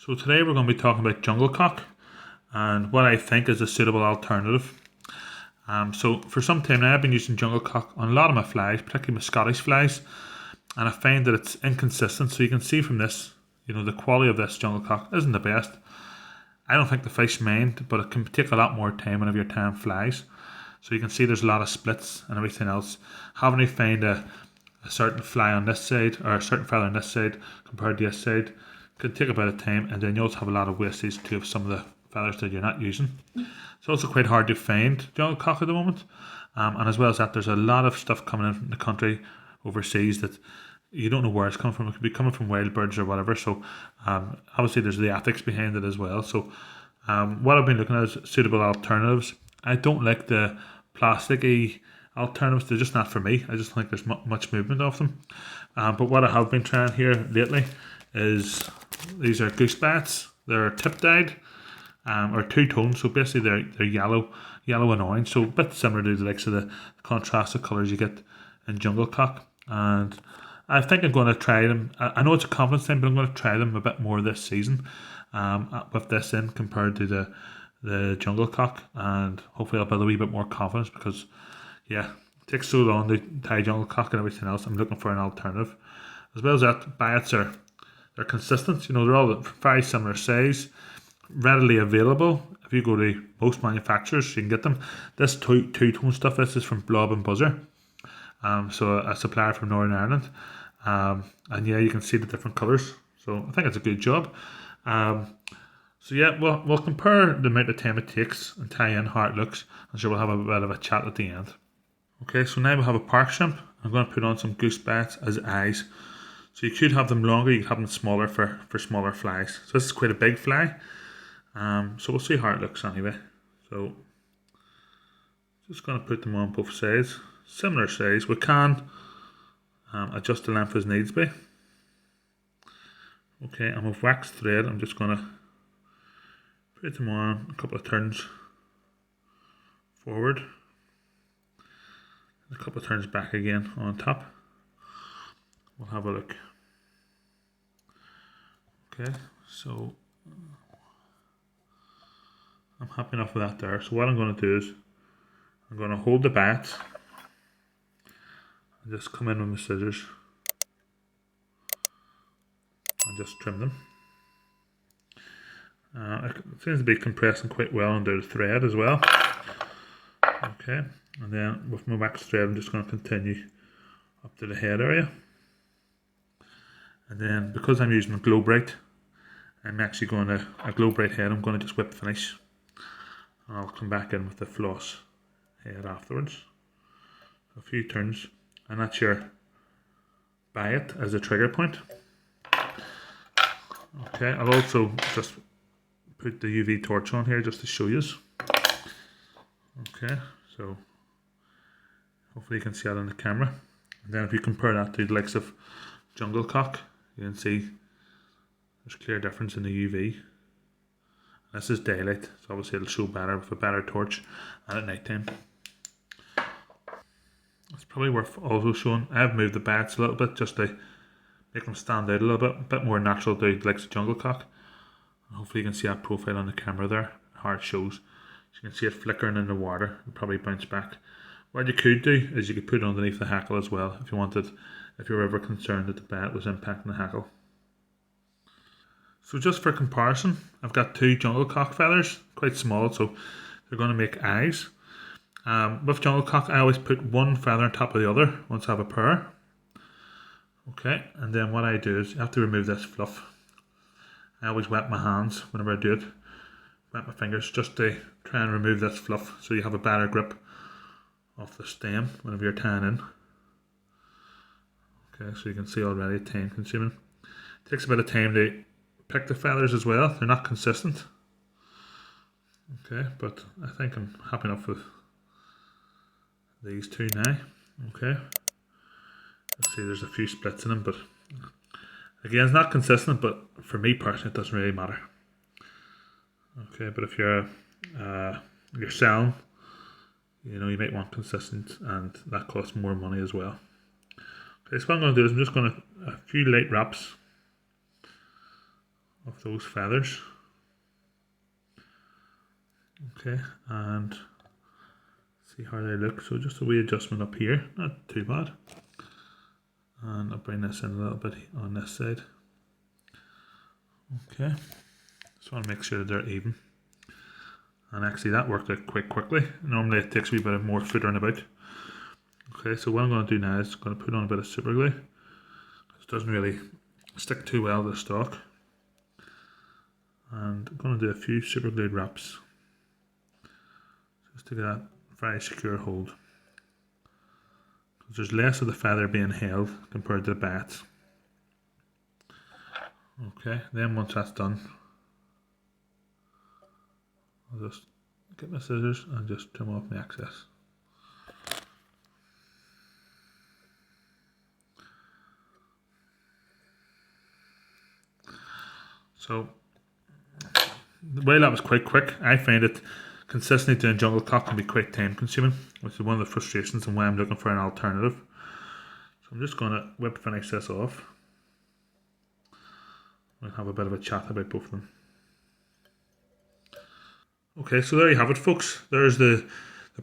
So today we're going to be talking about jungle cock and what I think is a suitable alternative. So for some time now I've been using jungle cock on a lot of my flies, particularly my Scottish flies, and I find that it's inconsistent. So you can see from this, the quality of this jungle cock isn't the best. I don't think the fish mind, but it can take a lot more time whenever you're tying flies. So you can see there's a lot of splits and everything else. Having to find a certain fly on this side or a certain feather on this side compared to this side can take a bit of time, and then you also have a lot of wastage too of some of the feathers that you're not using. It's also quite hard to find jungle cock at the moment, and as well as that, there's a lot of stuff coming in from the country overseas that you don't know where it's coming from. It could be coming from wild birds or whatever. So obviously there's the ethics behind it as well. So what I've been looking at is suitable alternatives. I don't like the plasticky alternatives. They're just not for me. I just think there's much movement of them. But what I have been trying here lately is these are goose bats. They're tip dyed or two tones. So basically they're yellow and orange. So a bit similar to the likes of the contrast of colours you get in jungle cock. And I think I'm going to try them. I know it's a confidence thing, but I'm going to try them a bit more this season with this in compared to the jungle cock, and hopefully I'll build a wee bit more confidence because, yeah, it takes so long to tie jungle cock and everything else. I'm looking for an alternative. As well as that, biots they're consistent. They're all very similar size, readily available. If you go to most manufacturers, you can get them. This two-tone stuff, this is from Blob and Buzzer. So a supplier from Northern Ireland. And yeah, you can see the different colours. So I think it's a good job. So yeah, we'll compare the amount of time it takes and tie in how it looks. I'm sure we'll have a bit of a chat at the end. Okay, so now we have a park shrimp. I'm going to put on some goose bats as eyes. So you could have them longer, you could have them smaller for smaller flies. So this is quite a big fly. So we'll see how it looks anyway. So just going to put them on both sides. Similar size. We can adjust the length as needs be. Okay, and with wax thread, I'm just going to put them on a couple of turns forward, a couple of turns back again on top. We'll have a look. Okay, so I'm happy enough with that there. So what I'm going to do is I'm going to hold the bat and just come in with my scissors and just trim them. It seems to be compressing quite well under the thread as well. Okay, and then with my wax thread I'm just going to continue up to the head area. And then because I'm using a glow bright, I'm actually going to, a glow bright head, I'm going to just whip finish. And I'll come back in with the floss head afterwards. A few turns, and that's your biot as a trigger point. Okay, I'll also just put the UV torch on here just to show you. Okay, so hopefully you can see that on the camera. And then if you compare that to the likes of jungle cock, you can see there's a clear difference in the UV. This is daylight, so obviously it'll show better with a better torch and at night time. It's probably worth also showing, I've moved the bats a little bit just to make them stand out a little bit, more natural to the likes of jungle cock. And hopefully you can see that profile on the camera there, how it shows. So you can see it flickering in the water, it'll probably bounce back. What you could do is you could put it underneath the hackle as well if you wanted, if you were ever concerned that the bat was impacting the hackle. So just for comparison, I've got two jungle cock feathers, quite small, so they're going to make eyes. With jungle cock, I always put one feather on top of the other once I have a pair. Okay, and then what I do is you have to remove this fluff. I always wet my hands whenever I do it, wet my fingers just to try and remove this fluff so you have a better grip of the stem whenever you're tying in. Okay, so you can see already time consuming. It takes a bit of time to pick the feathers as well, they're not consistent. Okay, but I think I'm happy enough with these two now. Okay, let's see, there's a few splits in them, but again, it's not consistent, but for me personally, it doesn't really matter. Okay, but if you're selling, you might want consistent, and that costs more money as well. Okay, so what I'm going to do is I'm just going to a few light wraps of those feathers. Okay, and see how they look. So just a wee adjustment up here, not too bad. And I'll bring this in a little bit on this side. Okay, just want to make sure that they're even. And actually that worked out quite quickly. Normally it takes a wee bit of more footering about. Okay, so what I'm going to do now is going to put on a bit of super glue. It doesn't really stick too well to the stock. And I'm going to do a few super glued wraps just to get that very secure hold. Because there's less of the feather being held compared to the bats. Okay, then once that's done, I'll just get my scissors and just trim off the excess. So, while that was quite quick, I find it consistently doing jungle cock can be quite time consuming, which is one of the frustrations and why I'm looking for an alternative. So I'm just going to whip finish this off. We'll have a bit of a chat about both of them. Okay, so there you have it, folks. There's the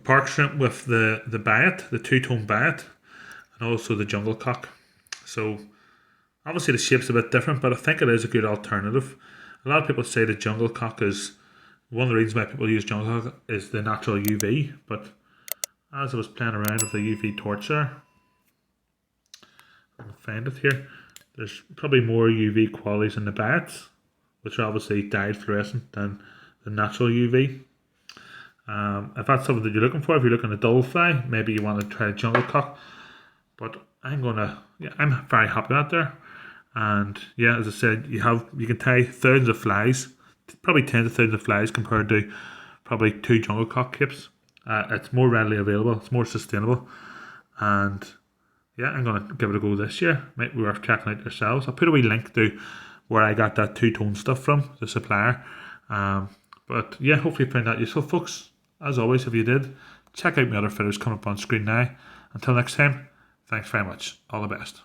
park shrimp with the biot, the two-tone biot, and also the jungle cock. So obviously the shape's a bit different, but I think it is a good alternative. A lot of people say the jungle cock is one of the reasons why people use jungle cock is the natural UV, but as I was playing around with the UV torch there, I'll find it here, there's probably more UV qualities in the biots, which are obviously dyed fluorescent than the natural UV. If that's something that you're looking for, if you're looking at dull fly, maybe you want to try a jungle cock. But I'm very happy with that there. And yeah, as I said, you can tie thousands of flies, probably tens of thousands of flies compared to probably 2 jungle cock capes. It's more readily available, it's more sustainable, and yeah, I'm gonna give it a go this year. Might be worth checking out yourselves. I'll put a wee link to where I got that two-tone stuff from, the supplier. But yeah, hopefully you found that useful, folks. As always, if you did, check out my other videos coming up on screen now. Until next time, thanks very much. All the best.